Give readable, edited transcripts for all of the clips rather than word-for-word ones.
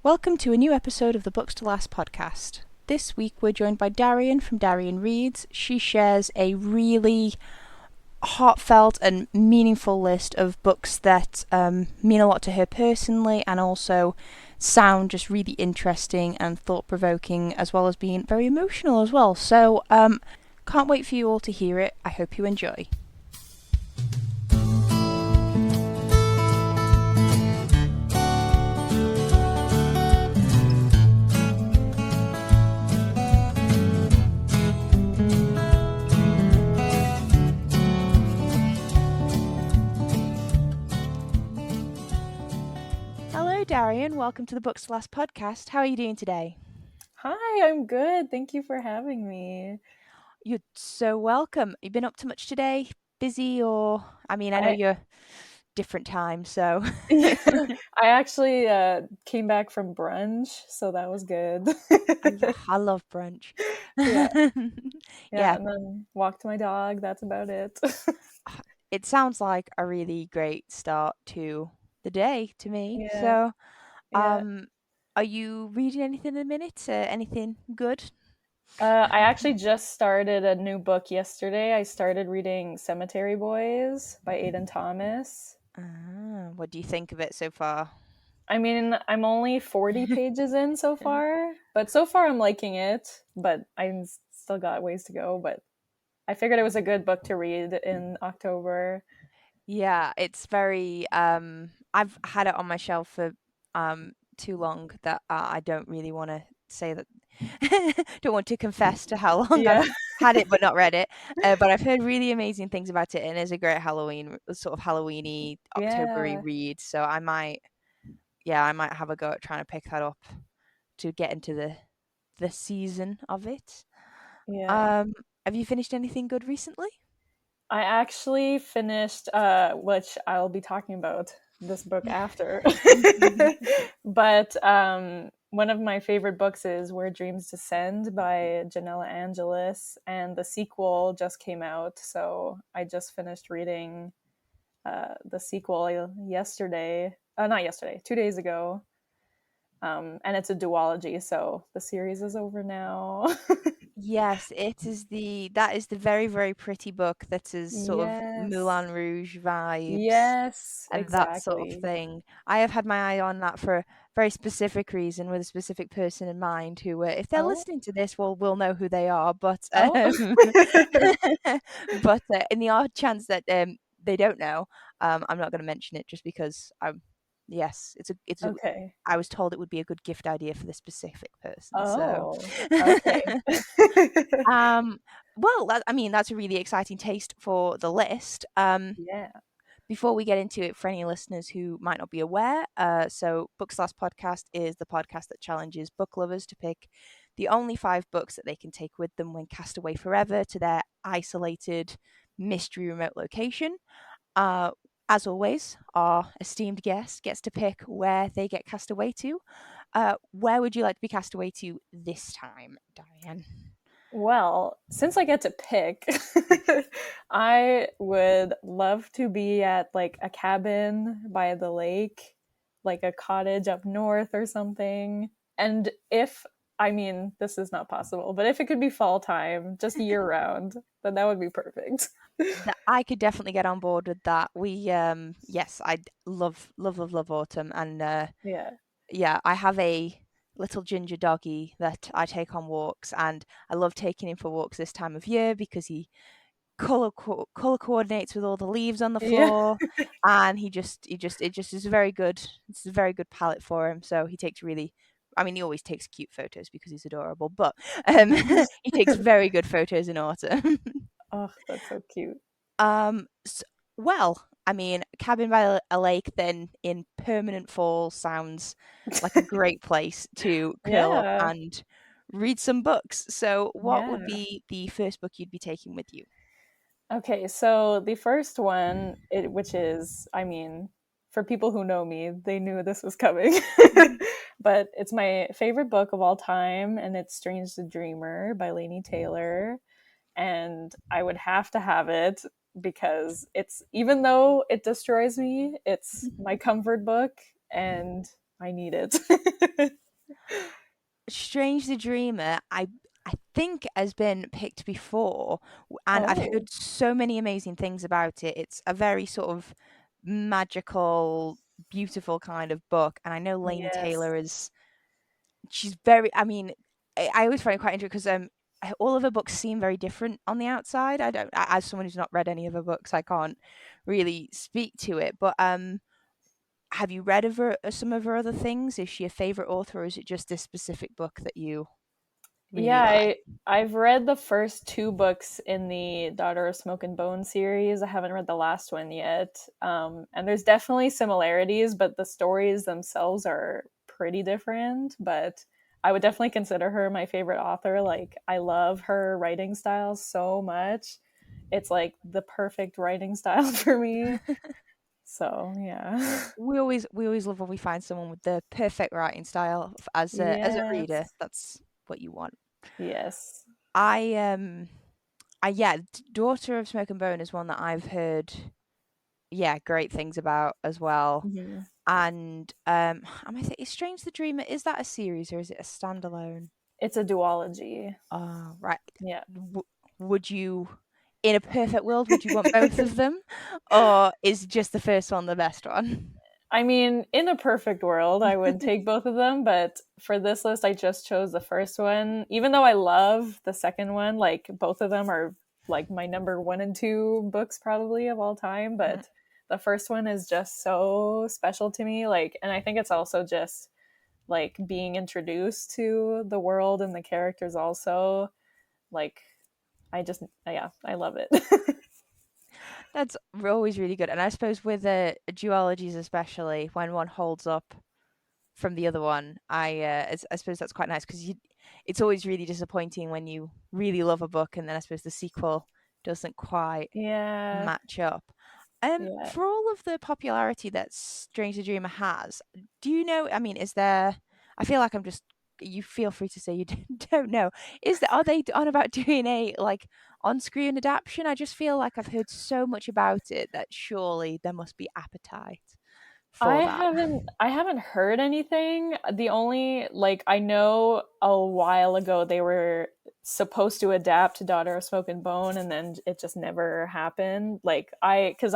Welcome to a new episode of the Books to Last podcast. This week we're joined by Daryan from Daryan Reads. She shares a really heartfelt and meaningful list of books that mean a lot to her personally and also sound just really interesting and thought-provoking, as well as being very emotional as well. So can't wait for you all to hear it. I hope you enjoy. Hello, Daryan. Welcome to the Books to Last podcast. How are you doing today? Hi, I'm good. Thank you for having me. You're so welcome. You been up to much today? Busy or I know I you're different time, so yeah, I actually came back from brunch, so that was good. I love brunch. Yeah, yeah, Yeah, and then walked my dog. That's about it. it sounds like a really great start to the day to me. Yeah, So, yeah. are you reading anything in a minute? Anything good? I actually just started a new book yesterday. I started reading Cemetery Boys by Aiden Thomas. What do you think of it so far? I mean, I'm only 40 pages in so far, but so far I'm liking it, but I'm still got ways to go, but I figured it was a good book to read in October. Yeah, it's very I've had it on my shelf for too long that I don't really want to say that don't want to confess to how long Yeah. I've had it but not read it. But I've heard really amazing things about it and it's a great Halloween sort of Halloweeny Octobery Yeah. read. So I might have a go at trying to pick that up to get into the season of it. Yeah. Um have you finished anything good recently? I actually finished which I'll be talking about this book after. But one of my favorite books is Where Dreams Descend by Janella Angelis, and the sequel just came out, so I just finished reading the sequel yesterday. Not yesterday, 2 days ago. And it's a duology, so the series is over now. Yes, it is that is the very, very pretty book that is sort of Yes. Moulin Rouge vibes Yes, and that sort of exactly. thing. I have had my eye on that for a very specific reason with a specific person in mind who, if they're Oh, listening to this, we'll know who they are. But oh. in the odd chance that they don't know, I'm not going to mention it just because yes, it's a Okay. I was told it would be a good gift idea for this specific person. So, Oh, okay. um, well, that's a really exciting taste for the list. Yeah. Before we get into it, for any listeners who might not be aware, so Books Last Podcast is the podcast that challenges book lovers to pick the only 5 books that they can take with them when cast away forever to their isolated mystery remote location. Uh, as always, our esteemed guest gets to pick where they get cast away to. Where would you like to be cast away to this time, Diane? Well, since I get to pick, I would love to be at like a cabin by the lake, like a cottage up north or something. And if, I mean, this is not possible, but if it could be fall time, just year round, then that would be perfect. I could definitely get on board with that. Yes, I love autumn, and Yeah. yeah, I have a little ginger doggy that I take on walks, and I love taking him for walks this time of year because he color coordinates with all the leaves on the Yeah. floor, and it just is a very good. It's a very good palette for him. So he takes really. He always takes cute photos because he's adorable, but he takes very good photos in autumn. Oh, that's so cute. S well, cabin by a lake then in permanent fall sounds like a great place to curl up Yeah. and read some books. So, what would Yeah. be the first book you'd be taking with you? Okay, so the first one, which is, I mean, for people who know me, they knew this was coming. But it's my favorite book of all time, and it's Strange the Dreamer by Laini Taylor. And I would have to have it because it's, even though it destroys me, it's my comfort book. And I need it. Strange the Dreamer, I think has been picked before, and I've Oh, heard so many amazing things about it. It's a very sort of magical, beautiful kind of book, and I know Laini yes. Taylor is she's very. I mean, I always find it quite interesting because all of her books seem very different on the outside. I don't, as someone who's not read any of her books, I can't really speak to it. But have you read of her, some of her other things? Is she a favorite author, or is it just this specific book that you really Yeah, like? I've read the first two books in the Daughter of Smoke and Bone series. I haven't read the last one yet. And there's definitely similarities, but the stories themselves are pretty different. But I would definitely consider her my favorite author. Like, I love her writing style so much. It's like the perfect writing style for me. So, yeah. We always love when we find someone with the perfect writing style as a reader. Yes. That's what you want. Yes. I yeah, Daughter of Smoke and Bone is one that I've heard great things about as well. Mhm. And am I is Strange the Dreamer, is that a series or is it a standalone? It's a duology. Oh, right. Yeah. Would you, in a perfect world, would you want both of them, or is just the first one the best one? I mean, in a perfect world, I would take both of them, but for this list, I just chose the first one. Even though I love the second one, like both of them are like my number one and two books probably of all time, but the first one is just so special to me. Like, and I think it's also just like being introduced to the world and the characters also. Like, I just, yeah, I love it. That's always really good. And I suppose with duologies, especially when one holds up from the other one, I suppose that's quite nice because it's always really disappointing when you really love a book and then I suppose the sequel doesn't quite Yeah, match up. yeah. For all of the popularity that Stranger Dreamer has, do you know? I mean, is there? I feel like I'm just. You feel free to say you don't know. Is there? Are they on about doing a like on-screen adaptation? I just feel like I've heard so much about it that surely there must be appetite for that. I haven't heard anything. The only like I know a while ago they were supposed to adapt Daughter of Smoke and Bone and then it just never happened. Like I cuz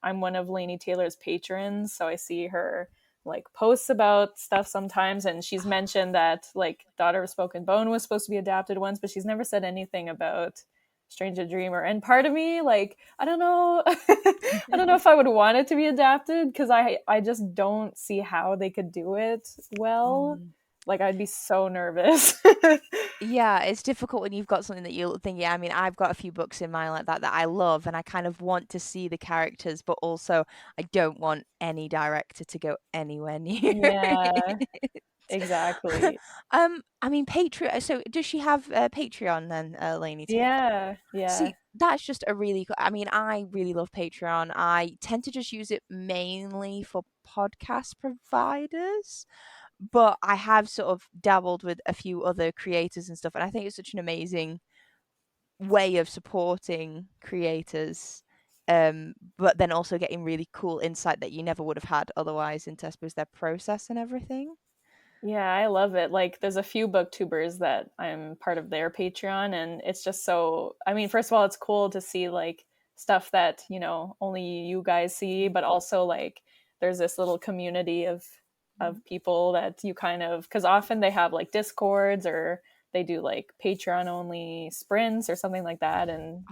I'm one of Laini Taylor's patrons, so I see her like posts about stuff sometimes and she's mentioned that like Daughter of Smoke and Bone was supposed to be adapted once, but she's never said anything about Stranger Dreamer. And part of me, like, I don't know, I don't know if I would want it to be adapted because I just don't see how they could do it well. Mm. Like, I'd be so nervous. Yeah, it's difficult when you've got something that you think, yeah, I mean, I've got a few books in mind like that I love and I kind of want to see the characters, but also I don't want any director to go anywhere near Yeah, it. exactly. I mean, Patreon. So does she have Patreon then, Laini Taylor? Yeah, yeah, See, that's just a really. I mean, I really love Patreon. I tend to just use it mainly for podcast providers, but I have sort of dabbled with a few other creators and stuff, and I think it's such an amazing way of supporting creators. But then also getting really cool insight that you never would have had otherwise into, I suppose, their process and everything. yeah. I love it. Like, there's a few booktubers that I'm part of their Patreon, and it's just so. I mean, first of all, it's cool to see like stuff that only you guys see, but also like there's this little community of people that you kind of because often they have like discords or they do like Patreon only sprints or something like that, and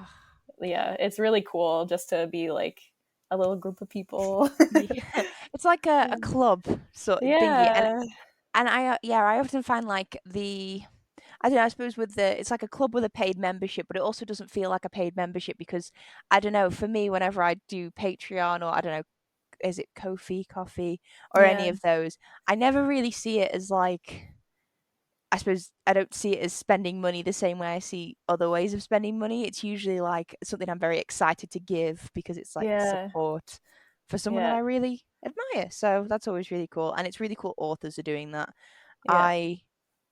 yeah, it's really cool just to be like a little group of people. Yeah, it's like a club sort of thingy, and Yeah, I often find like I don't know, I suppose with it's like a club with a paid membership, but it also doesn't feel like a paid membership because I don't know, for me, whenever I do Patreon or I don't know, is it Kofi, Coffee, or yeah, any of those, I never really see it as like. I suppose I don't see it as spending money the same way I see other ways of spending money. It's usually like something I'm very excited to give because it's like yeah, support for someone that yeah, I really admire. So that's always really cool. And it's really cool authors are doing that. yeah.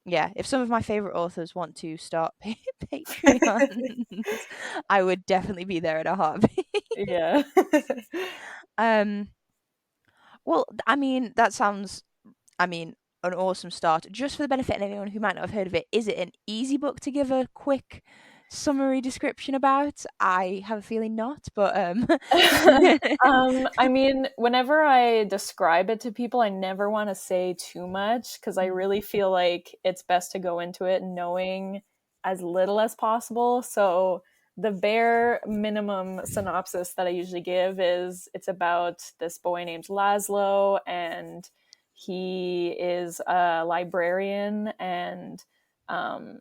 Yeah, if some of my favorite authors want to start Patreons, I would definitely be there in a heartbeat. Yeah. um, Well, I mean, that sounds, I mean, an awesome start. Just for the benefit of anyone who might not have heard of it, is it an easy book to give a quick summary description about? I have a feeling not, but I mean, whenever I describe it to people, I never want to say too much because I really feel like it's best to go into it knowing as little as possible. So, the bare minimum synopsis that I usually give is it's about this boy named Laszlo, and he is a librarian, and um,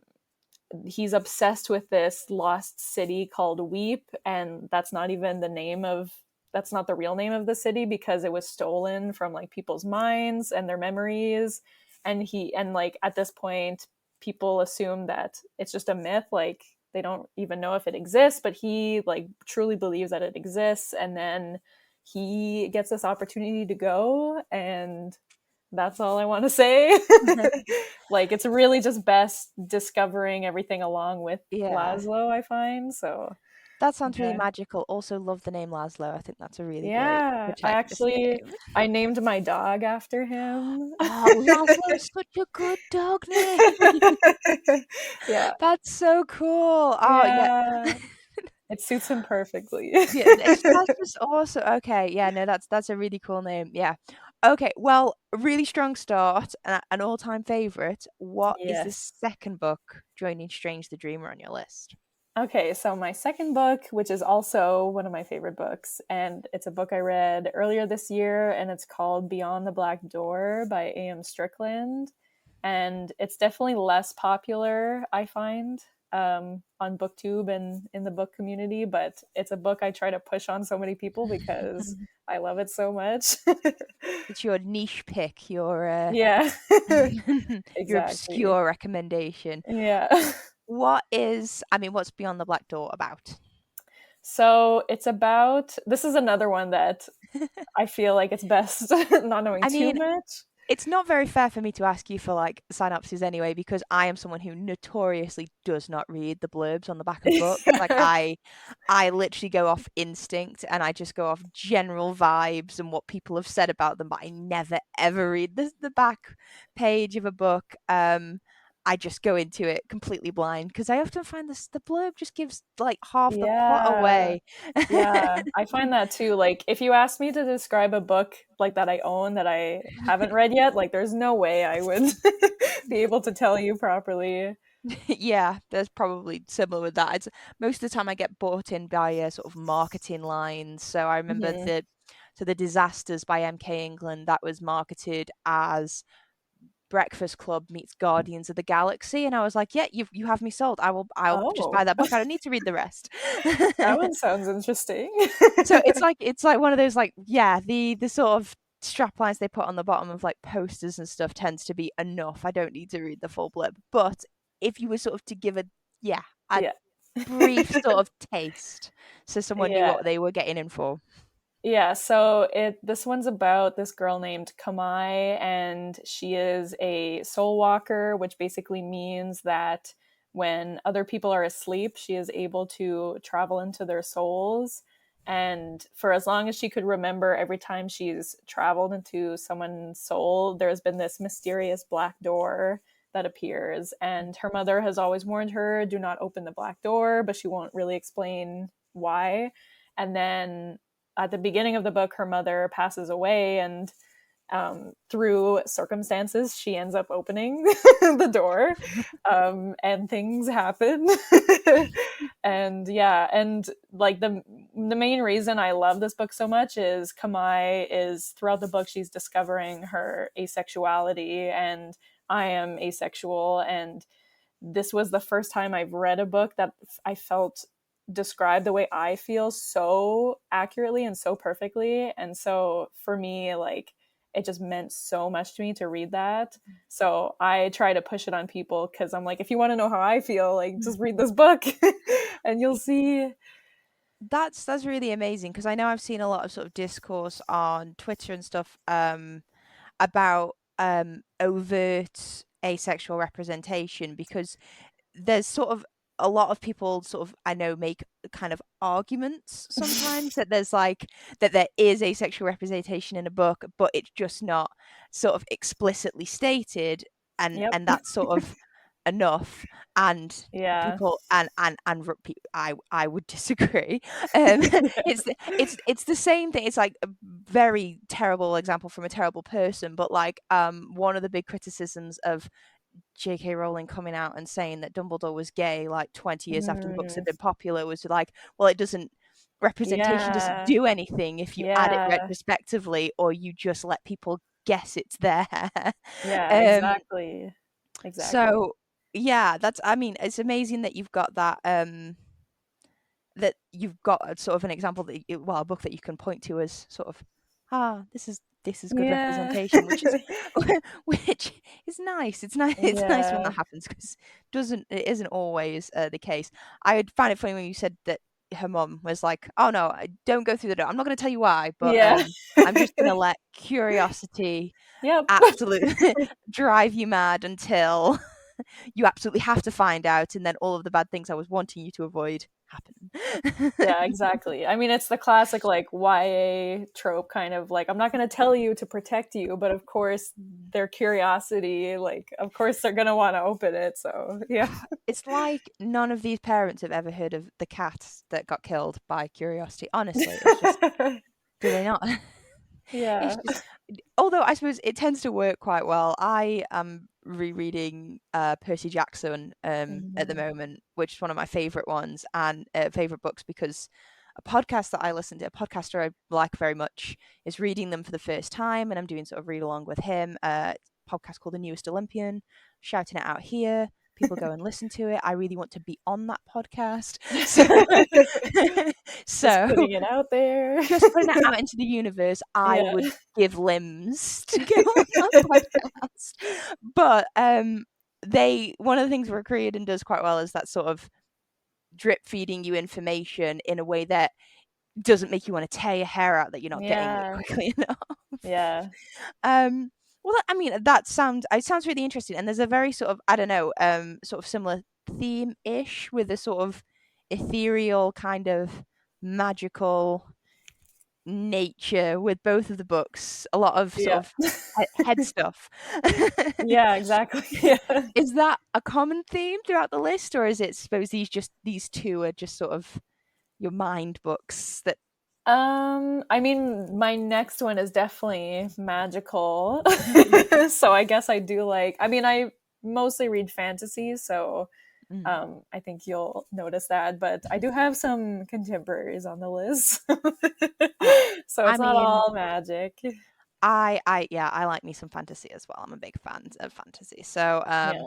he's obsessed with this lost city called Weep, and that's not the real name of the city because it was stolen from like people's minds and their memories. And like at this point people assume that it's just a myth, like they don't even know if it exists, but he like truly believes that it exists. And then he gets this opportunity to go, and that's all I want to say. Like it's really just best discovering everything along with yeah. Laszlo, I find. So That sounds really yeah. magical. Also love the name Laszlo. I think that's a really great Yeah. protagonist name. I named my dog after him. Oh, Laszlo is such a good dog name. Yeah. That's so cool. Oh, yeah. Yeah. It suits him perfectly. Yeah, that's just awesome. Okay, yeah, no, that's a really cool name. Yeah. Okay, well, a really strong start, an all-time favorite. What is the Yes. second book joining Strange the Dreamer on your list? Okay, so my second book, which is also one of my favorite books, and it's a book I read earlier this year, and it's called Beyond the Black Door by A.M. Strickland. And it's definitely less popular, I find, on BookTube and in the book community, but it's a book I try to push on so many people because I love it so much. It's your niche pick, your Yeah, your exactly. obscure recommendation. Yeah. What's Beyond the Black Door about? So it's about, this is another one that I feel like it's best not knowing I too mean, much. it's not very fair for me to ask you for like synopses anyway, because I am someone who notoriously does not read the blurbs on the back of books. Like I literally go off instinct and I just go off general vibes and what people have said about them, but I never ever read the back page of a book. I just go into it completely blind because I often find the blurb just gives like half the plot Yeah. away. Yeah, I find that too. Like, if you ask me to describe a book like that I own that I haven't read yet, like, there's no way I would be able to tell you properly. Yeah, there's probably similar with that. It's most of the time I get bought in by sort of marketing lines. So I remember Hmm. the Disasters by MK England that was marketed as Breakfast Club meets Guardians of the Galaxy, and I was like, yeah, you have me sold. I'll just buy Oh, that book. I don't need to read the rest. that one sounds interesting. So it's like one of those like yeah the sort of strap lines they put on the bottom of like posters and stuff tends to be enough. I don't need to read the full blip. But if you were sort of to give a Yeah. brief sort of taste so someone knew Yeah. what they were getting in for. Yeah, so this one's about this girl named Kamai, and she is a soul walker, which basically means that when other people are asleep, she is able to travel into their souls. And for as long as she could remember, every time she's traveled into someone's soul, there's been this mysterious black door that appears. And her mother has always warned her, do not open the black door, but she won't really explain why. And then at the beginning of the book, her mother passes away, and through circumstances, she ends up opening the door, and things happen. And yeah, and like the main reason I love this book so much is Kamai is throughout the book she's discovering her asexuality, and I am asexual, and this was the first time I've read a book that I felt described the way I feel so accurately and so perfectly. And so for me, like, it just meant so much to me to read that. So I try to push it on people because I'm like, if you want to know how I feel, like, just read this book and you'll see. That's really amazing because I know I've seen a lot of sort of discourse on Twitter and stuff about overt asexual representation because there's sort of a lot of people sort of, I know, make kind of arguments sometimes that there's like that there is asexual representation in a book, but it's just not sort of explicitly stated, Yep. and that's sort of enough. And Yeah. people I would disagree. It's the same thing. It's like a very terrible example from a terrible person, but like one of the big criticisms of J.K. Rowling coming out and saying that Dumbledore was gay like 20 years after the books had Mm, been popular was like, well, it doesn't representation doesn't yeah. do anything if you add it Yeah. retrospectively or you just let people guess it's there. Yeah, um exactly. Exactly. so yeah, that's, I mean, it's amazing that you've got that that you've got a sort of an example that well, a book that you can point to as sort of, this is good Yeah. representation, which is which is nice. It's nice. It's nice when Yeah. that happens because it isn't always the case. I would find it funny when you said that her mum was like, "Oh no, don't go through the door. I'm not going to tell you why, but Yeah. I'm just going to let curiosity Yep. absolutely drive you mad until you absolutely have to find out, and then all of the bad things I was wanting you to avoid happen." Yeah, exactly. I mean, it's the classic like YA trope kind of like I'm not going to tell you to protect you, but of course their curiosity, like of course they're going to want to open it. So, yeah. It's like none of these parents have ever heard of the cat that got killed by curiosity. Honestly, it's just, do they not? It's Yeah. just, although I suppose it tends to work quite well. I am rereading Percy Jackson at the Mhm. moment, which is one of my favorite ones and favorite books, because a podcast that I listen to, a podcaster I like very much, is reading them for the first time, and I'm doing sort of read along with him. Podcast called The Newest Olympian, shouting it out here. People go and listen to it. I really want to be on that podcast. So, Just so putting it out there. just putting it out into the universe, I Yeah. would give limbs to go on that podcast. But they one of the things Recreating does quite well is that sort of drip feeding you information in a way that doesn't make you want to tear your hair out that you're not getting it Yeah. quickly enough. Yeah. Well, I mean, that sounds really interesting, and there's a very sort of, I don't know, sort of similar theme ish with a sort of ethereal kind of magical nature with both of the books. A lot of sort Yeah. of head stuff. Yeah, exactly. Yeah. Is that a common theme throughout the list, or is it suppose these two are just sort of your mind books that? I mean, my next one is definitely magical. So I guess I do like, I mean, I mostly read fantasy, so Mm. I think you'll notice that, but I do have some contemporaries on the list. Oh, So I it's not mean, all magic. yeah, I like me some fantasy as well. I'm a big fan of fantasy, so Yeah.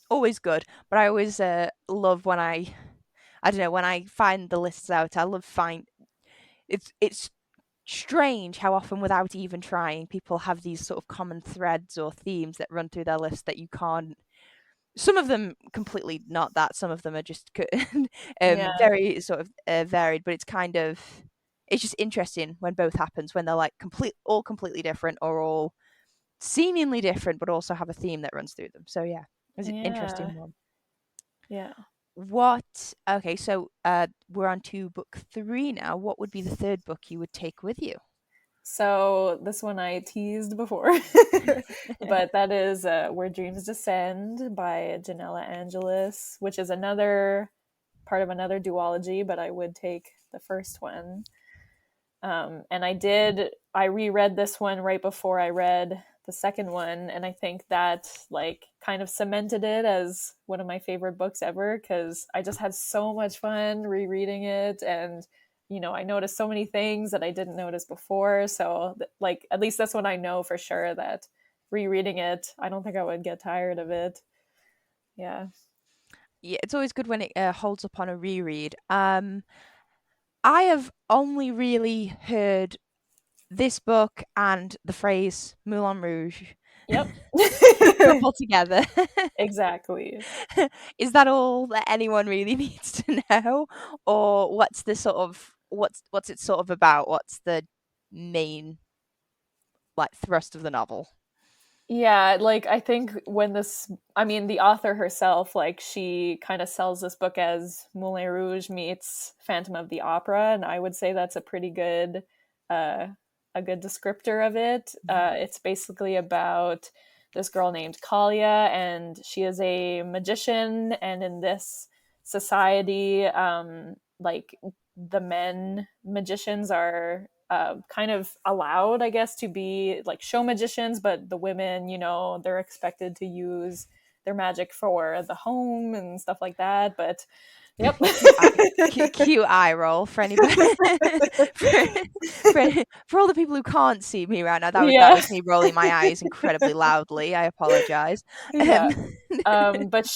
always good. But I always love when I don't know, when I find the lists out. I love find it's strange how often, without even trying, people have these sort of common threads or themes that run through their list that you can't. Some of them completely not that. Some of them are just Yeah. very sort of varied. But it's just interesting when both happens, when they're like all completely different, or all seemingly different, but also have a theme that runs through them. So yeah, it's an Yeah. interesting one. Yeah. What? Okay, so we're on to book 3 now. What would be the third book you would take with you? So this one I teased before, but that is Where Dreams Descend by Janella Angelis, which is another part of another duology, but I would take the first one. And I reread this one right before I read the second one, and I think that like kind of cemented it as one of my favorite books ever because I just had so much fun rereading it, and I noticed so many things that I didn't notice before. So like at least that's when I know for sure that rereading it, I don't think I would get tired of it. Yeah. Yeah, it's always good when it holds up on a reread. I have only really heard this book and the phrase Moulin Rouge Yep. coupled together. Exactly. Is that all that anyone really needs to know, or what's the sort of what's it sort of about? What's the main like thrust of the novel? Yeah, like I think when this, I mean, the author herself, like she kind of sells this book as Moulin Rouge meets Phantom of the Opera, and I would say that's uh, a good descriptor of it. It's basically about this girl named Kalia, and she is a magician, and in this society, like the men magicians are kind of allowed, I guess, to be like show magicians, but the women, they're expected to use their magic for the home and stuff like that. But yep. Cute eye roll for anybody. for, for all the people who can't see me right now, that Yeah. was me rolling my eyes incredibly loudly. I apologize. Yeah. But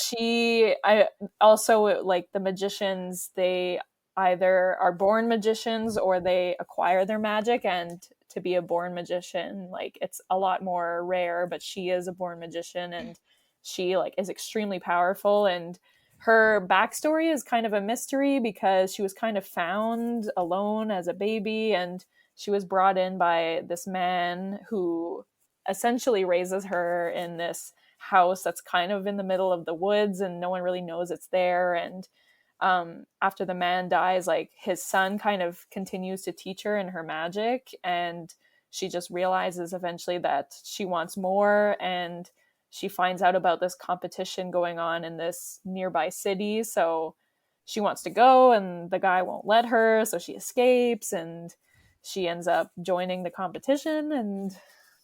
I also like the magicians, they either are born magicians or they acquire their magic. And to be a born magician, like it's a lot more rare, but she is a born magician and she like is extremely powerful. And her backstory is kind of a mystery because she was kind of found alone as a baby, and she was brought in by this man who essentially raises her in this house that's kind of in the middle of the woods and no one really knows it's there. And after the man dies, like his son kind of continues to teach her in her magic, and she just realizes eventually that she wants more, and she finds out about this competition going on in this nearby city. So she wants to go and the guy won't let her, so she escapes and she ends up joining the competition, and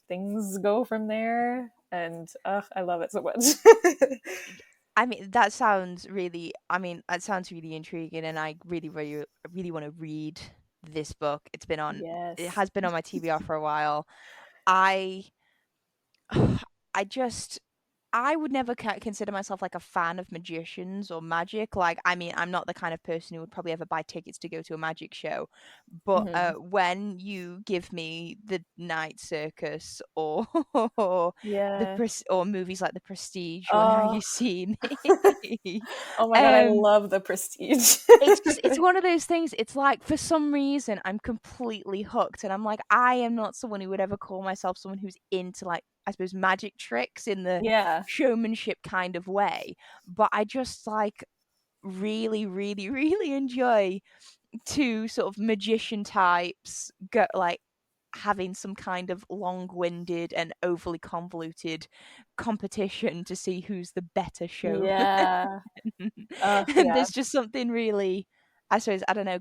things go from there. And I love it so much. I mean, that sounds really. I mean, that sounds really intriguing, and I really, really, really want to read this book. It Yes. has been on my TBR for a while. I, I just I would never consider myself like a fan of magicians or magic. Like, I mean, I'm not the kind of person who would probably ever buy tickets to go to a magic show. But Hmm. when you give me the Night Circus or or Yeah. or movies like The Prestige, when have Oh. you seen me? Oh my god, I um, love The Prestige. it's one of those things. It's like for some reason I'm completely hooked, and I'm like, I am not someone who would ever call myself someone who's into, like, I suppose, magic tricks in the Yeah. showmanship kind of way, but I just like really, really, really enjoy two sort of magician types go like having some kind of long-winded and overly convoluted competition to see who's the better showman. Yeah. And Yeah. there's just something really, I suppose, I don't know,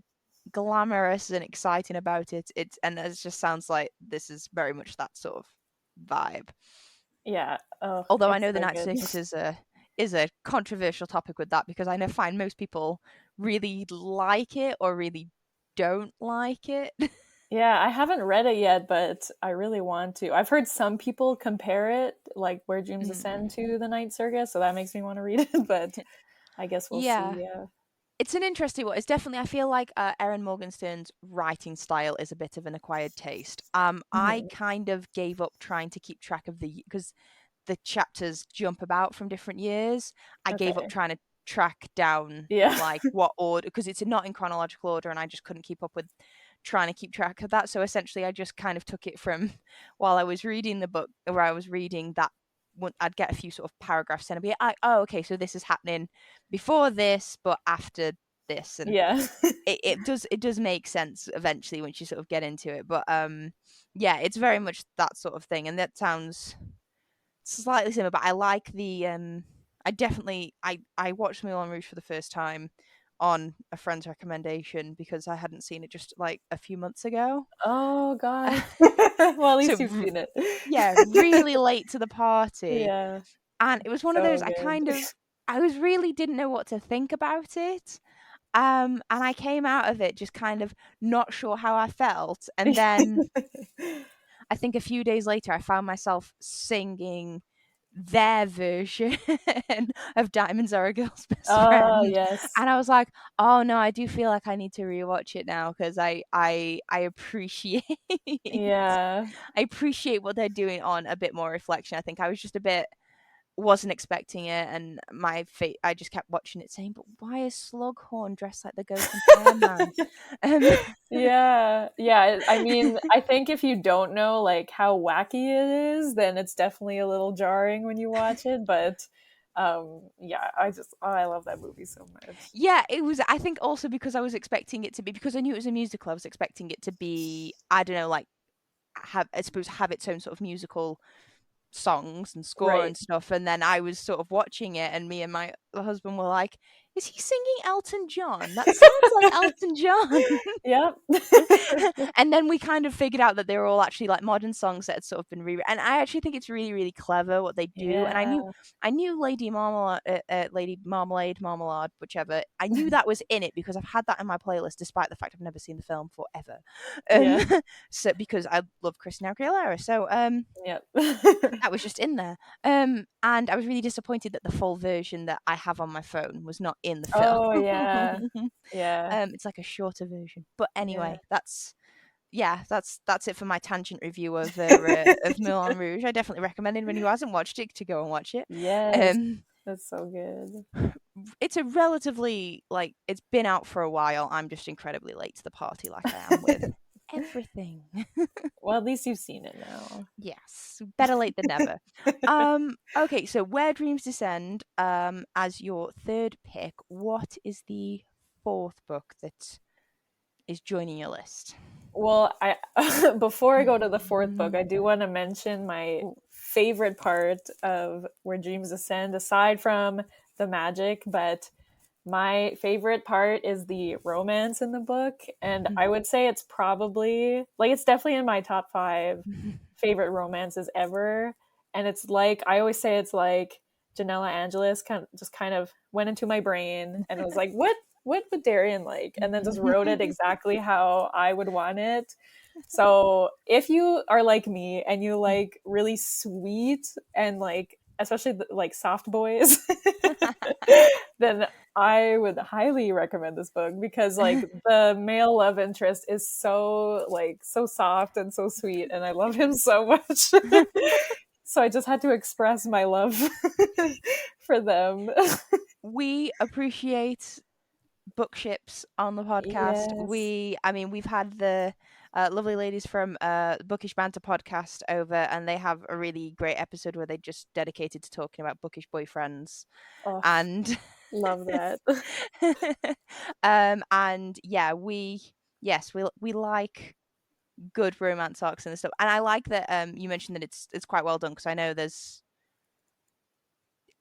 glamorous and exciting about it. It just sounds like this is very much that sort of vibe. Yeah. Oh, Although I it's know the so Night good. Circus is a controversial topic with that, because I know find most people really like it or really don't like it. Yeah, I haven't read it yet, but I really want to. I've heard some people compare it, like Where Dreams Ascend, Mm. to The Night Circus, so that makes me want to read it, but I guess we'll Yeah. see. Yeah. It's an interesting one. It's definitely, I feel like Erin Morgenstern's writing style is a bit of an acquired taste. I Mhm. kind of gave up trying to keep track of because the chapters jump about from different years. I gave up Okay. trying to track down Yeah. like what order, because it's not in chronological order, and I just couldn't keep up with trying to keep track of that. So essentially, I just kind of took it from while I was reading the book, where I was reading that. I'd get a few sort of paragraphs and I'd be like, oh, okay, so this is happening before this, but after this, and Yeah. it does make sense eventually once you sort of get into it. But yeah, it's very much that sort of thing, and that sounds slightly similar. But I like the I watched Moulin Rouge for the first time on a friend's recommendation because I hadn't seen it just like a few months ago. Oh gosh. Well, at So least you've seen it. yeah, really late to the party, Yeah. and it was one of those So good. I was really didn't know what to think about it. And I came out of it just kind of not sure how I felt. And then I think a few days later, I found myself singing their version of Diamonds Are a Girl's Best Oh, Friend. yes. And I was like, oh no, I do feel like I need to rewatch it now, because I appreciate Yeah. I appreciate what they're doing on a bit more reflection. I think I was just a bit wasn't expecting it, and I just kept watching it saying, but why is Slughorn dressed like the Ghost and Fire Man? Yeah, I mean, I think if you don't know like how wacky it is, then it's definitely a little jarring when you watch it. But yeah, I love that movie so much. Yeah, it was. I think also because I was expecting it to be, because I knew it was a musical, I was expecting it to be, I don't know, like have its own sort of musical songs and score Right. and stuff. And then I was sort of watching it, and me and my husband were like, "Is he singing Elton John? That sounds like Elton John." Yep. And then we kind of figured out that they were all actually like modern songs that had sort of been rewritten. And I actually think it's really, really clever what they do. And Yeah. I knew Lady Marmalade, Marmalade, whichever. I knew that was in it because I've had that in my playlist, despite the fact I've never seen the film forever. Yeah. So because I love Christina Aguilera, so Yep. that was just in there. And I was really disappointed that the full version that I have on my phone was not in the film. Oh yeah. Yeah. It's like a shorter version. But Yeah. anyway, that's it for my tangent review of Moulin Rouge. I definitely recommend anyone who hasn't watched it to go and watch it. Yes. Um, That's so good. it's a relatively, like, it's been out for a while. I'm just incredibly late to the party, like I am with everything. Well, at least you've seen it now. Yes, better late than never. Okay, so Where Dreams Descend, as your third pick, what is the fourth book that is joining your list? Well, I before I go to the fourth book, I do want to mention my Ooh. favorite part of Where Dreams Ascend, aside from the magic, but my favorite part is the romance in the book. And I would say it's probably, like, it's definitely in my top 5 favorite romances ever. And it's like, I always say it's like Janella Angeles kind of went into my brain and was like, what would Daryan like? And then just wrote it exactly how I would want it. So if you are like me and you like really sweet and like, especially like soft boys, then I would highly recommend this book because like the male love interest is so soft and so sweet, and I love him so much. So I just had to express my love for them. We appreciate bookships on the podcast. Yes. I mean, we've had the lovely ladies from Bookish Banter podcast over, and they have a really great episode where they just dedicated to talking about bookish boyfriends. Oh, And love that. and yeah, we like good romance arcs and stuff. And I like that you mentioned that it's quite well done, because I know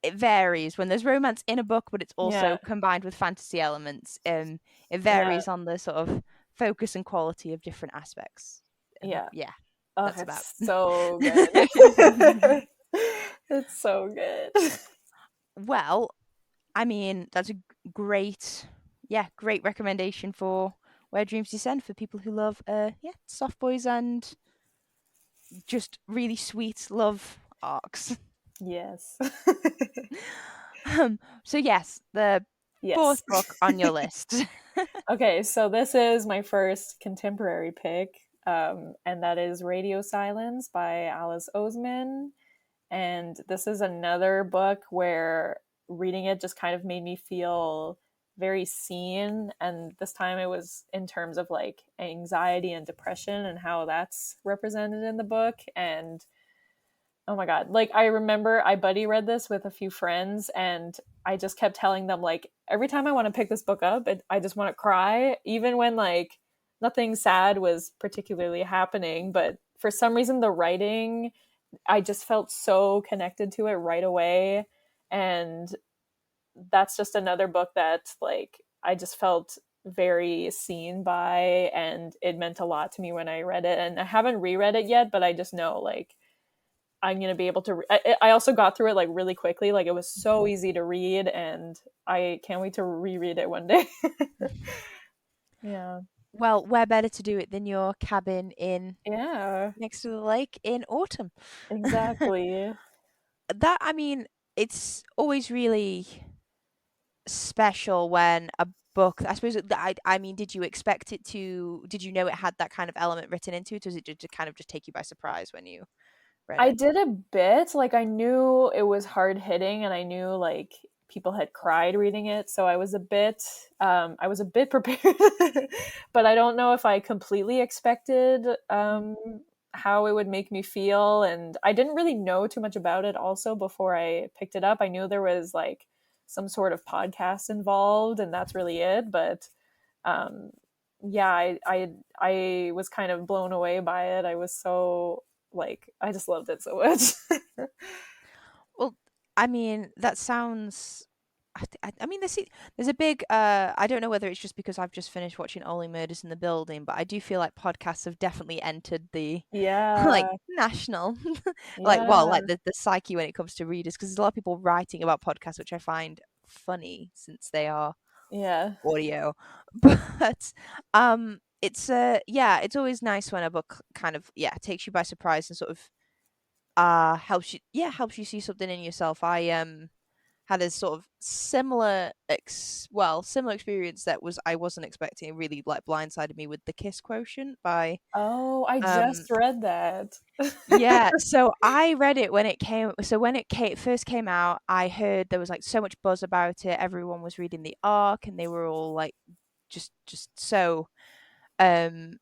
it varies when there's romance in a book, but it's Yeah. also combined with fantasy elements. It Yeah. varies on the sort of focus and quality of different aspects. And Yeah. yeah, Oh, that's about. it's so good. It's so good. Well, I mean, that's a great recommendation for Where Dreams Descend for people who love soft boys and just really sweet love arcs. Yes. So yes, the Yes. fourth book on your list. Okay, so this is my first contemporary pick, and that is Radio Silence by Alice Oseman. And this is another book where reading it just kind of made me feel very seen. And this time it was in terms of like anxiety and depression and how that's represented in the book. And oh my God, like I remember I buddy read this with a few friends, and I just kept telling them, like, every time I want to pick this book up, I just want to cry, even when like nothing sad was particularly happening. But for some reason, the writing, I just felt so connected to it right away. And that's just another book that like I just felt very seen by, and it meant a lot to me when I read it. And I haven't reread it yet, but I just know like I'm going to be able to I also got through it like really quickly. Like it was so easy to read, and I can't wait to reread it one day. Yeah. Well, where better to do it than your cabin in Yeah. next to the lake in autumn? Exactly. That, I mean, it's always really special when a book, I suppose, I mean, did you expect it to, did you know it had that kind of element written into it, or did it just kind of just take you by surprise when you read I it? did a bit. Like, I knew it was hard hitting, and I knew like people had cried reading it, so I was a bit prepared. But I don't know if I completely expected how it would make me feel, and I didn't really know too much about it also before I picked it up. I knew there was like some sort of podcast involved, and that's really it. But um yeah, I was kind of blown away by it. I was so like, I just loved it so much. Well, I mean, that sounds. I mean, there's a big. I don't know whether it's just because I've just finished watching Only Murders in the Building, but I do feel like podcasts have definitely entered the like Yeah, national, yeah, like the psyche when it comes to readers, because there's a lot of people writing about podcasts, which I find funny since they are yeah. audio. But it's yeah, it's always nice when a book kind of takes you by surprise and sort of helps you see something in yourself. I had a sort of similar experience that was I wasn't expecting. It really like blindsided me with The Kiss Quotient by Oh, I um just read that. yeah, so I read it when it came. So when first came out, I heard there was like so much buzz about it. Everyone was reading the arc, and they were all like just so um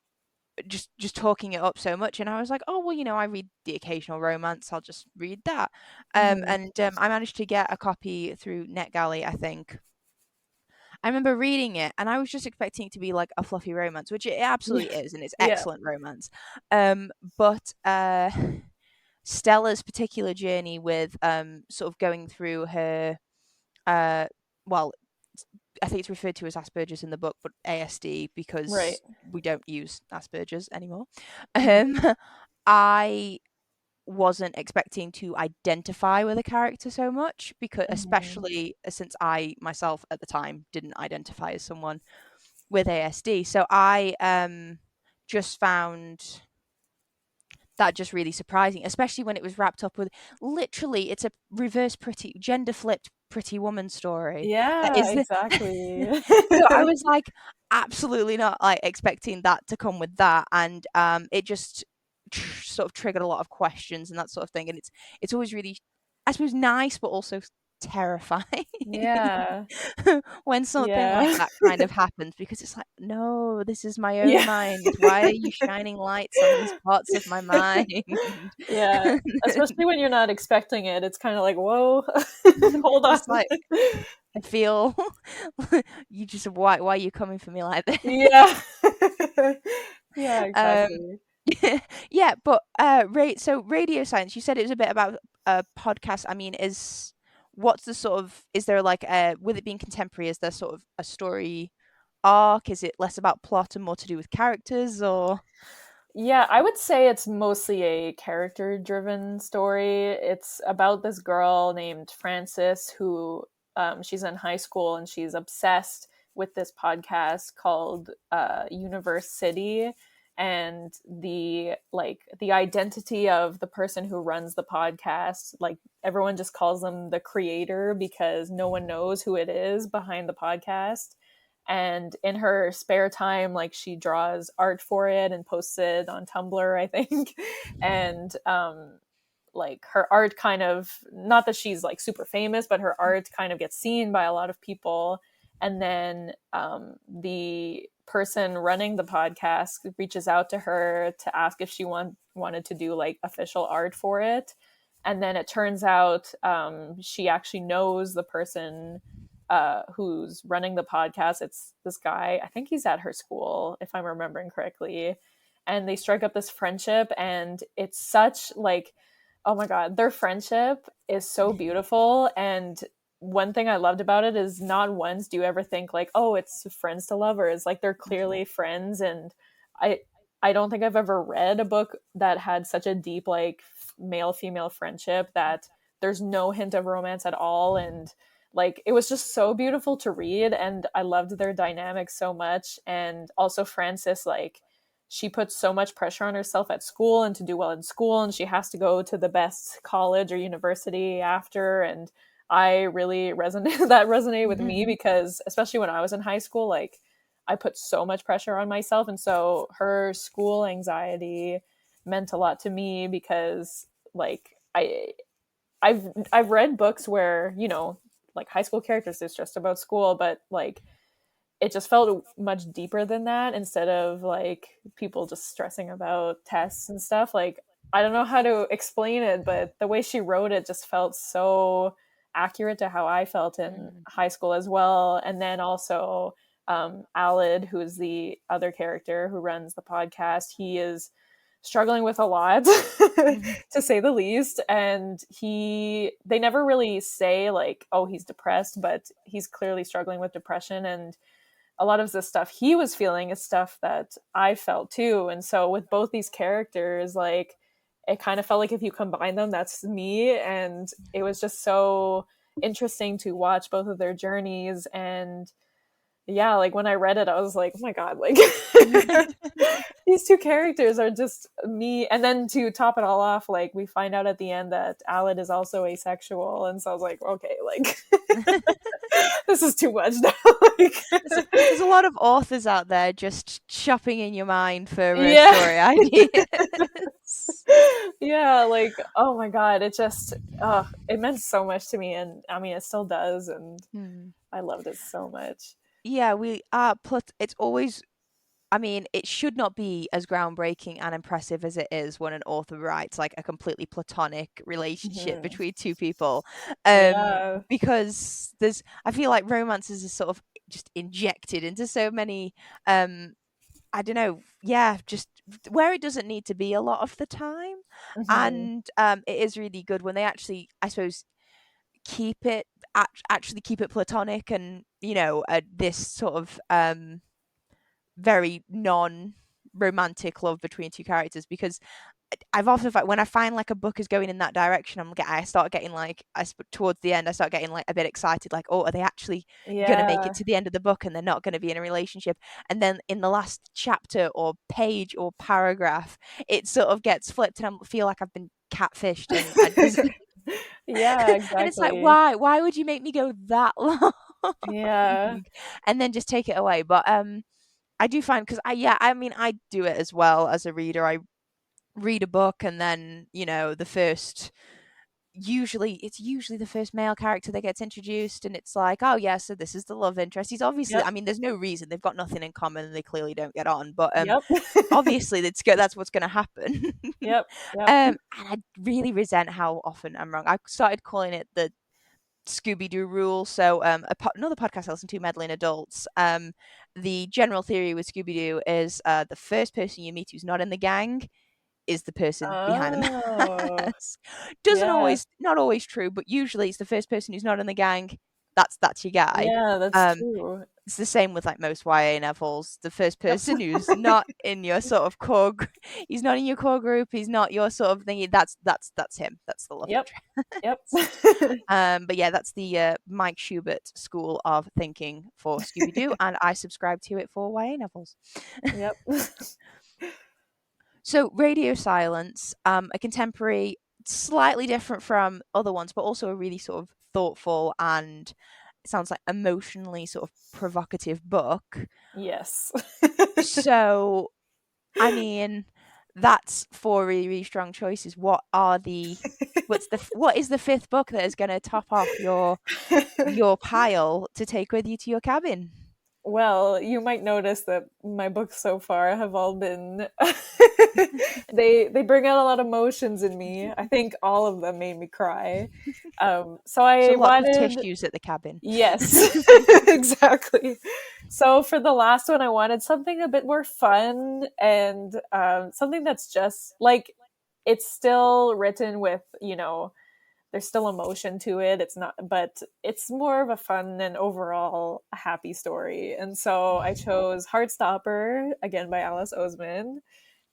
just talking it up so much. And I was like, oh well, I read the occasional romance. I'll just read that. Mhm. And I managed to get a copy through NetGalley, I think. I remember reading it, and I was just expecting it to be like a fluffy romance, which it Yeah, absolutely is, and it's yeah, excellent romance. But Stella's particular journey with sort of going through her uh well I think it's referred to as Asperger's in the book, but ASD right. because we don't use Asperger's anymore. Mhm, Um I wasn't expecting to identify with a character so much, because mhm. especially since I myself at the time didn't identify as someone with ASD. So I just found that just really surprising, especially when it was wrapped up with literally it's a reverse pretty gender flipped pretty woman story. That Yeah, is the exactly. so I was like absolutely not like expecting that to come with that, and it just sort of triggered a lot of questions and that sort of thing, and it's always really, I suppose, nice but also terrifying Yeah, when something like yeah. that kind of happens, because it's like, no, this is my own Yeah. mind. Why are you shining lights on these parts of my mind? Yeah, especially when you're not expecting it, it's kinda like, "Whoa, hold on." Just like I feel you just why are you coming for me like Yeah. Yeah, um exactly. yeah, but so radio science, you said it was a bit about a podcast. I mean, what's the sort of, is there like with it being contemporary, is there sort of a story arc? Is it less about plot and more to do with characters, or Yeah, I would say it's mostly a character-driven story. It's about this girl named Frances who she's in high school and she's obsessed with this podcast called Universe City, and the identity of the person who runs the podcast, like everyone just calls them the creator because no one knows who it is behind the podcast. And in her spare time, like, she draws art for it and posts it on Tumblr, I think. And like, her art kind of, not that she's like super famous, but her art kind of gets seen by a lot of people. And then the person running the podcast reaches out to her to ask if she wanted to do like official art for it. And then it turns out she actually knows the person who's running the podcast. It's this guy. I think he's at her school, if I'm remembering correctly. And they strike up this friendship, and it's such like, oh my god, their friendship is so beautiful. And one thing I loved about it is not once do you ever think like, oh, it's friends to lovers. Like, they're clearly friends, and I I don't think I've ever read a book that had such a deep like male female friendship that there's no hint of romance at all. And like, it was just so beautiful to read, and I loved their dynamic so much. And also Frances, like, she puts so much pressure on herself at school and to do well in school, and she has to go to the best college or university after. And I really resonate that resonated with me because especially when I was in high school, like, I put so much pressure on myself, and so her school anxiety meant a lot to me because like I've read books where, you know, like high school characters, it's just about school, but like it just felt much deeper than that, instead of like people just stressing about tests and stuff. Like, I don't know how to explain it, but the way she wrote it just felt so accurate to how I felt in Mm. high school as well. And then also Alid, who is the other character who runs the podcast, he is struggling with a lot Mhm. to say the least, and they never really say like, oh, he's depressed, but he's clearly struggling with depression, and a lot of the stuff he was feeling is stuff that I felt too. And so with both these characters, like, it kind of felt like if you combine them, that's me. And it was just so interesting to watch both of their journeys. And yeah, like when I read it, I was like, oh my God, like these two characters are just me. And then to top it all off, like we find out at the end that Alid is also asexual. And so I was like, okay, like this is too much now. Like, There's a lot of authors out there just shopping in your mind for yeah. story ideas. Yeah, like, oh my God, it just, it meant so much to me. And I mean, it still does. And Hmm. I loved it so much. Yeah, we are it's always, I mean, it should not be as groundbreaking and impressive as it is when an author writes like a completely platonic relationship Hmm. between two people. Yeah. Because I feel like romances is sort of just injected into so many, I don't know, yeah, just where it doesn't need to be a lot of the time. Hmm. And it is really good when they actually, I suppose, keep it, actually keep it platonic, and, you know, this sort of very non-romantic love between two characters. Because I've often found when I find like a book is going in that direction, I start getting like, towards the end I start getting like a bit excited, like, oh, are they actually gonna make it Yeah. to the end of the book and they're not gonna be in a relationship? And then in the last chapter or page or paragraph, it sort of gets flipped, and I feel like I've been catfished, and I just Yeah, and it's like, exactly. why would you make me go that long? Yeah. And then just take it away. But I do find, because I mean, I do it as well as a reader. I read a book, and then, you know, it's usually the first male character that gets introduced, and it's like, oh yeah, so this is the love interest. He's obviously, Yep. I mean, there's no reason, they've got nothing in common and they clearly don't get on, but Yep. obviously that's what's going to happen. Yep. Yep. And I really resent how often I'm wrong. I started calling it the Scooby-Doo rule. So another podcast I listen to, Meddling Adults, the general theory with Scooby-Doo is the first person you meet who's not in the gang is the person behind the Oh, mask. Doesn't yeah. always, not always true, but usually it's the first person who's not in the gang. That's your guy. Yeah, that's Um, true. it's the same with like most YA novels. The first person who's not in your sort of he's not in your core group. He's not your sort of thing. That's him. That's the love Yep. Yep. interest. But yeah, that's the Mike Schubert school of thinking for Scooby Doo, and I subscribe to it for YA novels. Yep. So, Radio Silence, a contemporary, slightly different from other ones, but also a really sort of thoughtful and, it sounds like, emotionally sort of provocative book. Yes. So, I mean, that's four really, really strong choices. What is the fifth book that is going to top off your pile to take with you to your cabin? Well, you might notice that my books so far have all been they bring out a lot of emotions in me. I think all of them made me cry. So So I lots of wanted, tissues at the cabin. yes, exactly. So for the last one, I wanted something a bit more fun, and something that's just like, it's still written with, you know, there's still emotion to it. It's not, but it's more of a fun and overall happy story. And so I chose Heartstopper, again by Alice Oseman.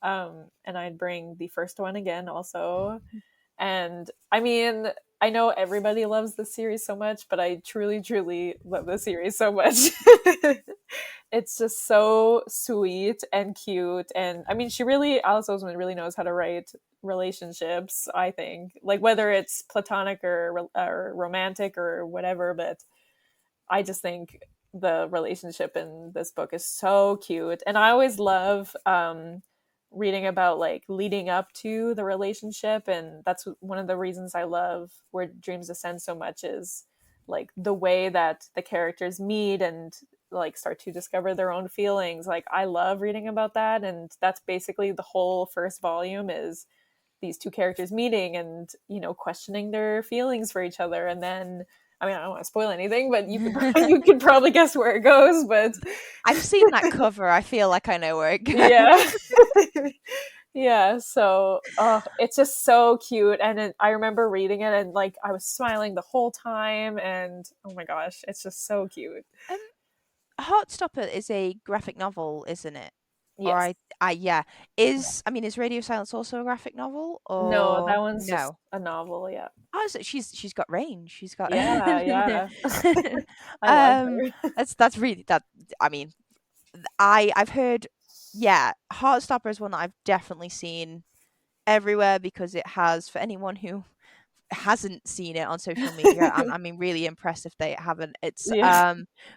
And I'd bring the first one again also. And I mean, I know everybody loves the series so much, but I truly, truly love the series so much. It's just so sweet and cute. And I mean, Alice Oseman really knows how to write relationships, I think. Like, whether it's platonic or romantic or whatever, but I just think the relationship in this book is so cute. And I always love reading about like leading up to the relationship, and that's one of the reasons I love Where Dreams Descend so much, is like the way that the characters meet and like start to discover their own feelings. Like I love reading about that, and that's basically the whole first volume, is these two characters meeting and, you know, questioning their feelings for each other. And then, I mean, I don't want to spoil anything, but you could probably guess where it goes. But I've seen that cover. I feel like I know where it goes. yeah. Yeah, so it's just so cute, and I remember reading it and like I was smiling the whole time, and oh my gosh, it's just so cute. Heartstopper is a graphic novel, isn't it? Or Yes. yeah. I mean, is Radio Silence also a graphic novel No, that or one's just no? a novel. Yeah. Oh, so she's got range. She's got Yeah, yeah. I love um her. that's really that I mean, I've heard, yeah, Heartstopper is one that I've definitely seen everywhere because it has, for anyone who hasn't seen it on social media, I mean, really impressed if they haven't. It's Yeah.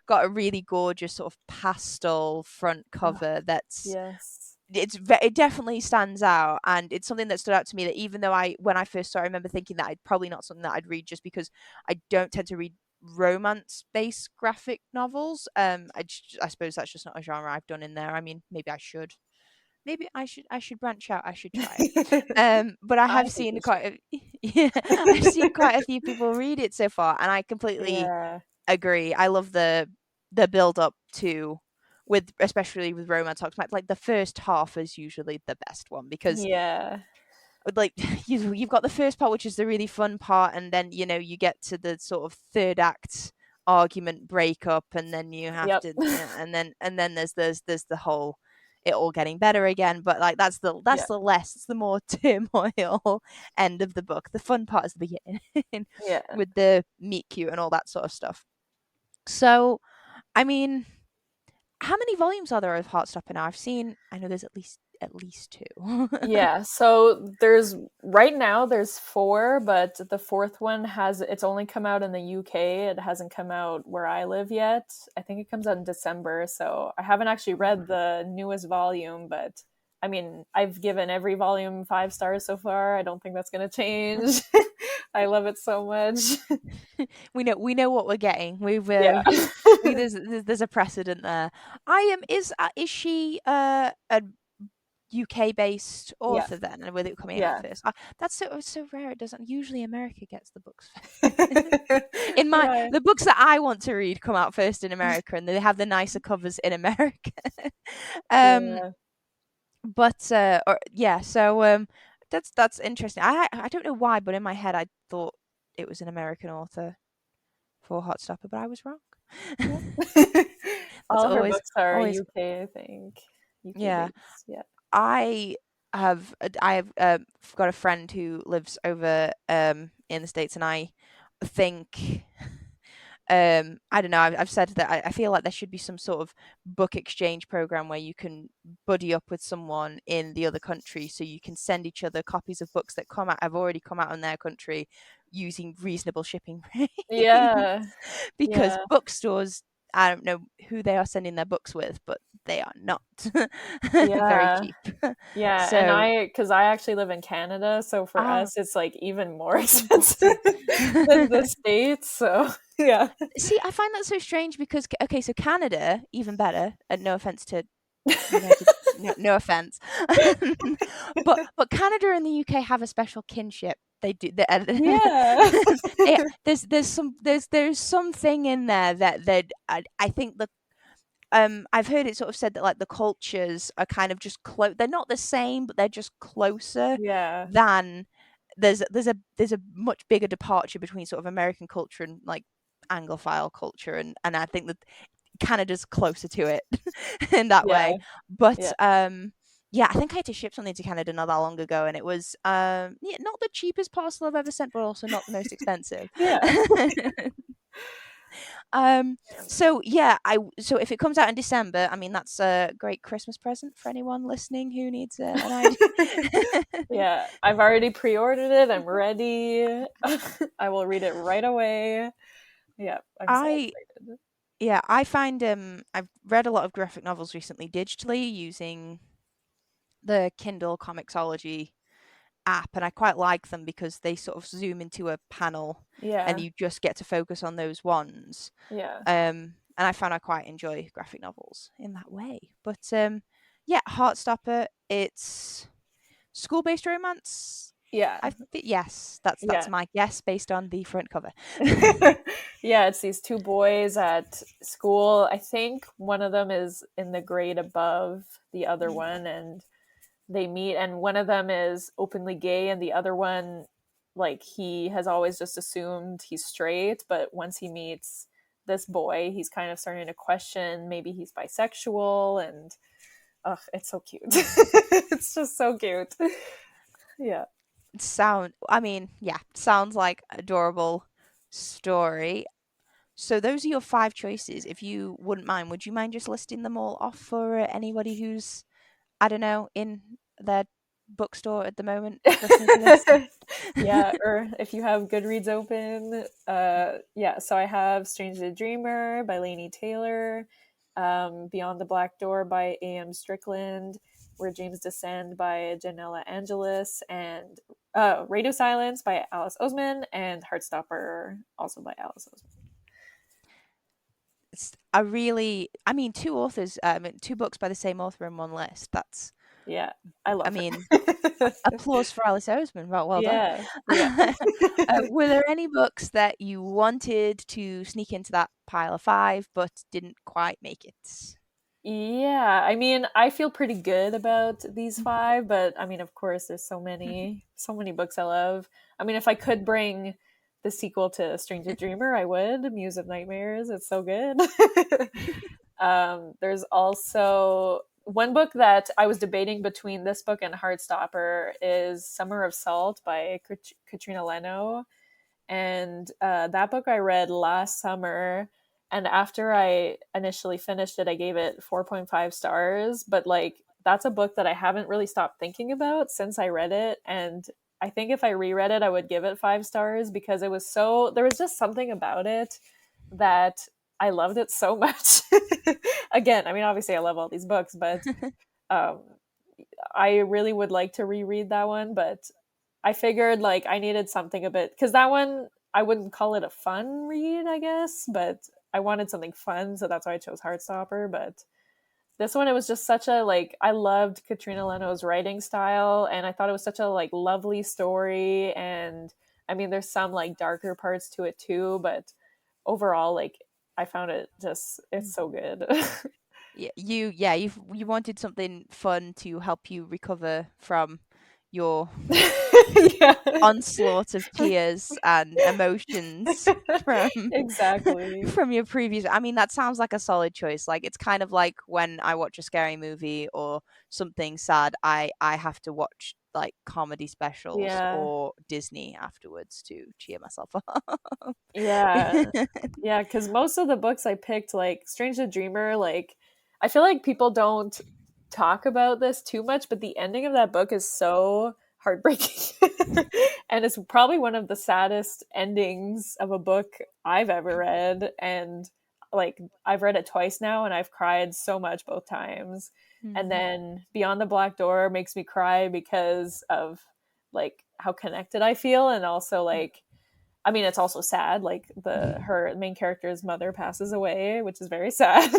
got a really gorgeous sort of pastel front Oh, cover that's yes. it definitely stands out, and it's something that stood out to me, that even though when I first saw it, I remember thinking that I'd probably not something that I'd read, just because I don't tend to read romance based graphic novels. I suppose that's just not a genre I've done in there. I mean, maybe I should branch out. I should try it. But I I have think seen you should. yeah, I've seen quite a few people read it so far, and I completely Yeah. agree. I love the build up to, with especially with romance talks. Like the first half is usually the best one, because Yeah. like you've got the first part, which is the really fun part, and then you get to the sort of third act argument breakup, and then you have Yep. to, and then there's the whole it all getting better again. But like Yeah. it's the more turmoil end of the book. The fun part is the beginning Yeah. with the meet cute and all that sort of stuff. So I mean, how many volumes are there of Heartstopper now? I know there's at least two. Yeah, so right now there's four, but the fourth one it's only come out in the UK. It hasn't come out where I live yet. I think it comes out in December, so I haven't actually read the newest volume, but I mean, I've given every volume 5 stars so far. I don't think that's going to change. I love it so much. We know what we're getting. Yeah. There's a precedent there. I am is she a UK based Yeah. author then, and with it coming out Yeah. first? That's so rare. It doesn't usually, America gets the books in Yeah. the books that I want to read come out first in America, and they have the nicer covers in America. um Yeah. but or yeah, so that's interesting. I don't know why, but in my head I thought it was an American author for Heartstopper, but I was wrong. That's All her always books are always UK, I think. UK yeah. based. Yeah. I I have got a friend who lives over in the States, and I think I don't know, I've said that I feel like there should be some sort of book exchange program where you can buddy up with someone in the other country, so you can send each other copies of books that have already come out in their country, using reasonable shipping rates. Yeah. Because Yeah. bookstores, I don't know who they are sending their books with, but they are not very Yeah. cheap. Yeah, and So because I actually live in Canada, so for ah, us it's like even more even expensive costly. than the States. So yeah. See, I find that so strange because okay, so Canada, even better. And no offense to United, no offense, but Canada and the UK have a special kinship. They do. Yeah. There's something in there that I think the I've heard it sort of said that like the cultures are kind of just close. They're not the same, but they're just closer Yeah. than there's a much bigger departure between sort of American culture and like Anglophile culture, and I think that Canada's closer to it in that Yeah. way. But Yeah. yeah, I think I had to ship something to Canada not that long ago, and it was yeah, not the cheapest parcel I've ever sent, but also not the most expensive. Yeah. um so yeah, so if it comes out in December, I mean, that's a great Christmas present for anyone listening who needs an idea. Yeah. I've already pre-ordered it. I'm ready. I will read it right away. Yeah, I'm so I excited. Yeah, I find I've read a lot of graphic novels recently digitally using the Kindle Comixology app, and I quite like them because they sort of zoom into a panel and Yeah. you just get to focus on those ones. Yeah. And I found I quite enjoy graphic novels in that way. But yeah, Heartstopper, it's school-based romance. Yeah. Yes, that's Yeah. my guess based on the front cover. Yeah, it's these two boys at school. I think one of them is in the grade above the other one, and they meet, and one of them is openly gay, and the other one, like, he has always just assumed he's straight, but once he meets this boy, he's kind of starting to question maybe he's bisexual, and it's so cute. It's just so cute. Yeah. Sounds like adorable story. So those are your five choices. If you wouldn't mind, would you mind just listing them all off for anybody who's, I don't know, in their bookstore at the moment listening to this? Yeah, or if you have Goodreads open, yeah, so I have Strange the Dreamer by Laini Taylor, Beyond the Black Door by A.M. Strickland, Where Dreams Descend by Janella Angelis, and Radio Silence by Alice Oseman, and Heartstopper also by Alice Oseman. Two authors, two books by the same author in one list. That's, Yeah, I I love mean, her. applause for Alice Oseman. Well done. Yeah, yeah. Were there any books that you wanted to sneak into that pile of five but didn't quite make it? Yeah, I mean, I feel pretty good about these five, but I mean, of course, there's so many books I love. I mean, if I could bring the sequel to Stranger Dreamer, I would. Muse of Nightmares, it's so good. There's also one book that I was debating between this book and Heartstopper is Summer of Salt by Katrina Leno, and that book I read last summer, and after I initially finished it, I gave it 4.5 stars, but like that's a book that I haven't really stopped thinking about since I read it, and I think if I reread it I would give it 5 stars because there was just something about it that I loved it so much. Again, I mean, obviously I love all these books, but um I really would like to reread that one, but I figured like I needed something a bit because that one I wouldn't call it a fun read, I guess, but I wanted something fun, so that's why I chose Heartstopper. But this one, it was just such a like I loved Katrina Leno's writing style, and I thought it was such a like lovely story. And I mean, there's some like darker parts to it too, but overall, like I found it just it's so good. You wanted something fun to help you recover from your Yeah. onslaught of tears and emotions from Exactly. from your previous. I mean, that sounds like a solid choice. Like, it's kind of like when I watch a scary movie or something sad, I have to watch like comedy specials Yeah. or Disney afterwards to cheer myself up. Yeah. Yeah, because most of the books I picked, like Strange the Dreamer, like I feel like people don't talk about this too much, but the ending of that book is so heartbreaking. And it's probably one of the saddest endings of a book I've ever read. And like I've read it twice now and I've cried so much both times. And Mhm. then Beyond the Black Door makes me cry because of like how connected I feel, and also like I mean, it's also sad. Like her main character's mother passes away, which is very sad.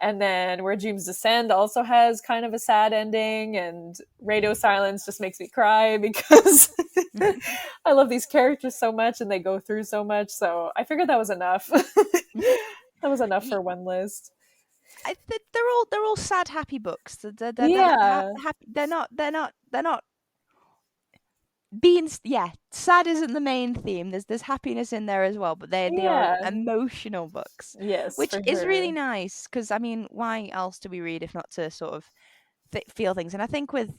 And then Where Dreams Descend also has kind of a sad ending, and Radio Silence just makes me cry because I love these characters so much and they go through so much. So I figured that was enough. That was enough Ye- for one list. they're all sad, happy books. Yeah, Happy. They're not being sad isn't the main theme. There's happiness in there as well, but they are yeah, emotional books, yes, which for is really sure. nice because I mean, why else do we read if not to sort of feel things? And I think with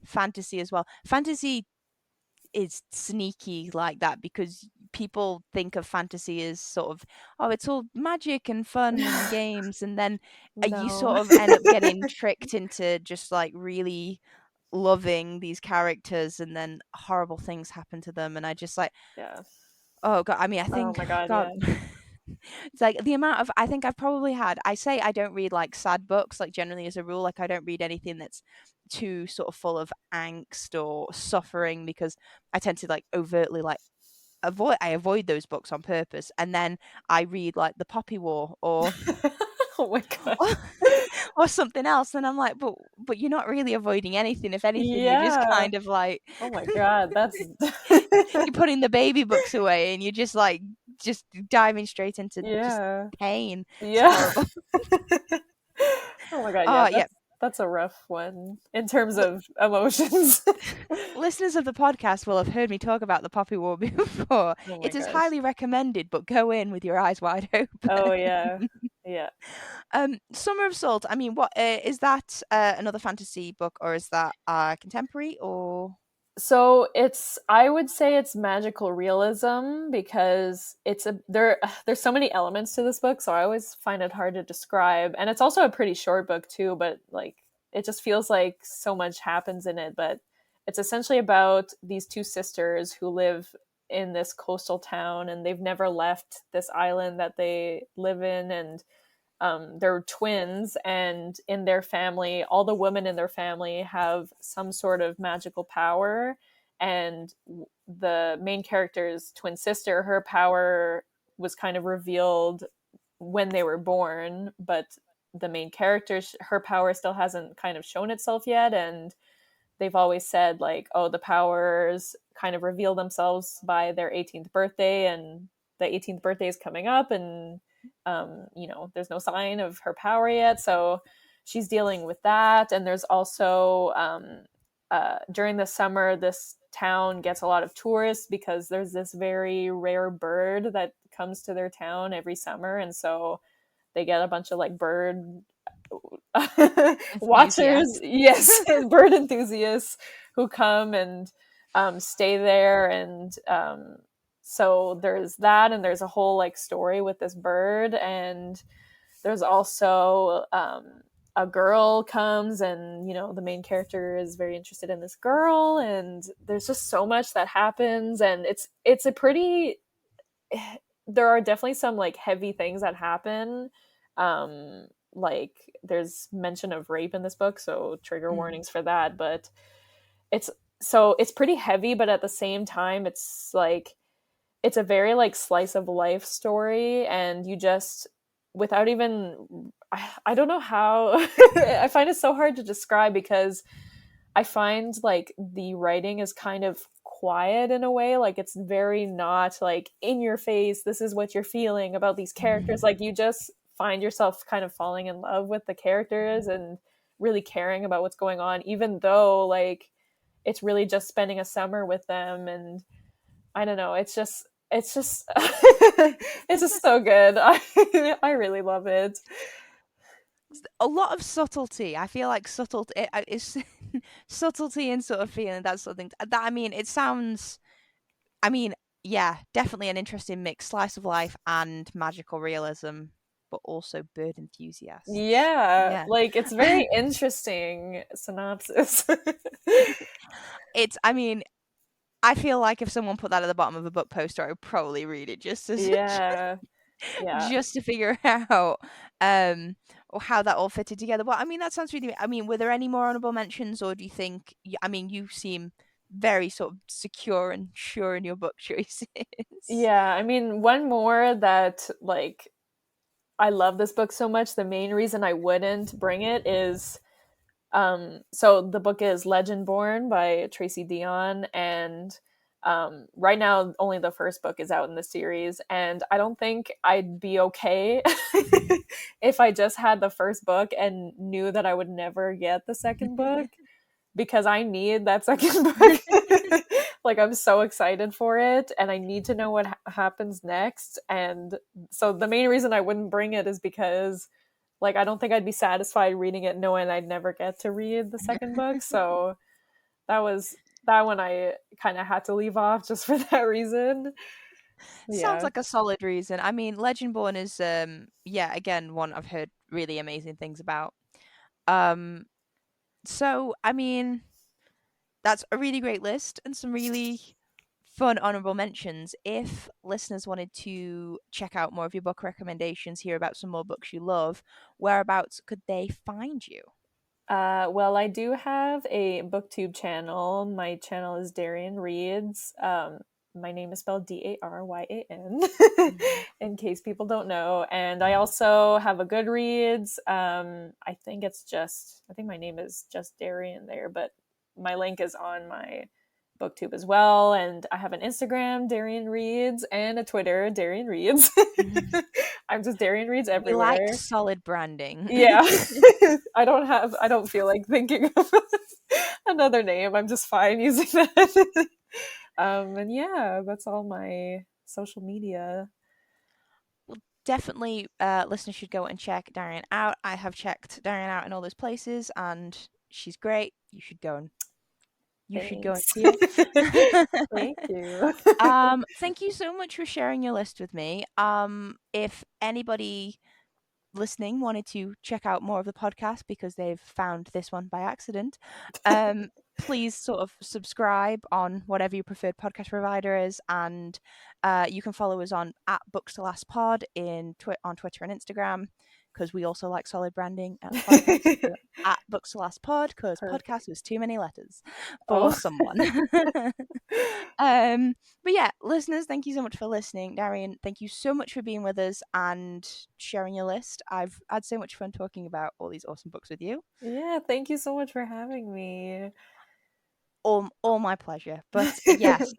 fantasy as well, fantasy is sneaky like that because people think of fantasy as sort of, oh, it's all magic and fun and games, and then you No. sort of end up getting tricked into just like really loving these characters, and then horrible things happen to them, and I just like, Yeah. oh god, I mean, I Oh think, my god, god, yeah. It's like the amount of, I think I've probably had, I say I don't read like sad books, like generally as a rule, like I don't read anything that's too sort of full of angst or suffering, because I tend to like overtly like avoid those books on purpose, and then I read like the Poppy War Oh my god. or, or something else, and I'm like, but you're not really avoiding anything. If anything, you're just Yeah. kind of like Oh my god, that's you're putting the baby books away, and you're just like just diving straight into just yeah. pain. It's Yeah. horrible. Oh my god, yeah, Oh yeah. that's a rough one in terms of emotions. Listeners of the podcast will have heard me talk about the Poppy War before. Oh my It is gosh. highly recommended, but go in with your eyes wide Oh open. yeah. Yeah. Summer of Salt. I mean, what is that? Another fantasy book, or is that contemporary? Or So it's, I would say it's magical realism because it's a there's so many elements to this book, so I always find it hard to describe. And it's also a pretty short book too, but like it just feels like so much happens in it. But it's essentially about these two sisters who live in this coastal town, and they've never left this island that they live in. And they're twins, and in their family, all the women in their family have some sort of magical power. And the main character's twin sister, her power was kind of revealed when they were born, but the main character, her power still hasn't kind of shown itself yet. And they've always said like, oh, the powers kind of reveal themselves by their 18th birthday, and the 18th birthday is coming up, and there's no sign of her power yet. So she's dealing with that. And there's also during the summer, this town gets a lot of tourists because there's this very rare bird that comes to their town every summer. And so they get a bunch of like bird watchers, enthusiast. yes, bird enthusiasts who come and stay there. And so there's that, and there's a whole like story with this bird. And there's also a girl comes, and the main character is very interested in this girl, and there's just so much that happens. And it's a pretty, there are definitely some like heavy things that happen. Like there's mention of rape in this book, so trigger Mm. warnings for that. But it's pretty heavy, but at the same time it's like it's a very like slice of life story. And you just, without even, I don't know how I find it so hard to describe, because I find like the writing is kind of quiet in a way. Like it's very not like in your face, this is what you're feeling about these characters. Like you just find yourself kind of falling in love with the characters and really caring about what's going on, even though like it's really just spending a summer with them. And I don't know, it's just it's just so good. I really love it. A lot of subtlety. I feel like subtlety is subtlety and sort of feeling that sort of thing. That I mean, it sounds. I mean, yeah, definitely an interesting mix: slice of life and magical realism, but also bird enthusiasts. Yeah, Yeah, like it's very interesting synopsis. it's. I mean, I feel like if someone put that at the bottom of a book poster, I would probably read it Yeah. Yeah. just to figure out or how that all fitted together. Well, I mean, that sounds really. I mean, were there any more honorable mentions, or do you think? I mean, you seem very sort of secure and sure in your book choices. Yeah, I mean, one more that like I love this book so much. The main reason I wouldn't bring it is so the book is Legend Born by Tracy Dion. And right now only the first book is out in the series, and I don't think I'd be okay if I just had the first book and knew that I would never get the second book, because I need that second book. Like I'm so excited for it, and I need to know what happens next. And so the main reason I wouldn't bring it is because like I don't think I'd be satisfied reading it knowing I'd never get to read the second book. So that one I kind of had to leave off just for that reason. Sounds Yeah. like a solid reason. I mean, Legendborn is yeah, again, one I've heard really amazing things about. Um so I mean, that's a really great list and some really fun honorable mentions. If listeners wanted to check out more of your book recommendations, hear about some more books you love, whereabouts could they find you? Well, I do have a booktube channel. My channel is Daryan Reads. My name is spelled Daryan, in case people don't know. And I also have a Goodreads. I think my name is just Daryan there, but my link is on my booktube as well. And I have an Instagram, Daryan Reads, and a Twitter, Daryan Reads. I'm just Daryan Reads We like everywhere. solid branding. Yeah. I don't feel like thinking of another name. I'm just fine using that. And yeah, that's all my social media. Well, definitely listeners should go and check Daryan out. I have checked Daryan out in all those places and she's great. You should go and Thanks. see her. Thank you. Thank you so much for sharing your list with me. If anybody listening wanted to check out more of the podcast because they've found this one by accident, please sort of subscribe on whatever your preferred podcast provider is, and you can follow us on @BooksToLastPod on Twitter and Instagram, because we also like solid branding at the podcast. So @BooksToLastPod, because podcast was too many letters for someone. But yeah, listeners, thank you so much for listening. Daryan, thank you so much for being with us and sharing your list. I've had so much fun talking about all these awesome books with you. Yeah, thank you so much for having me. All my pleasure. But yes,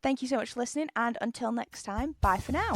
thank you so much for listening, and until next time, bye for now.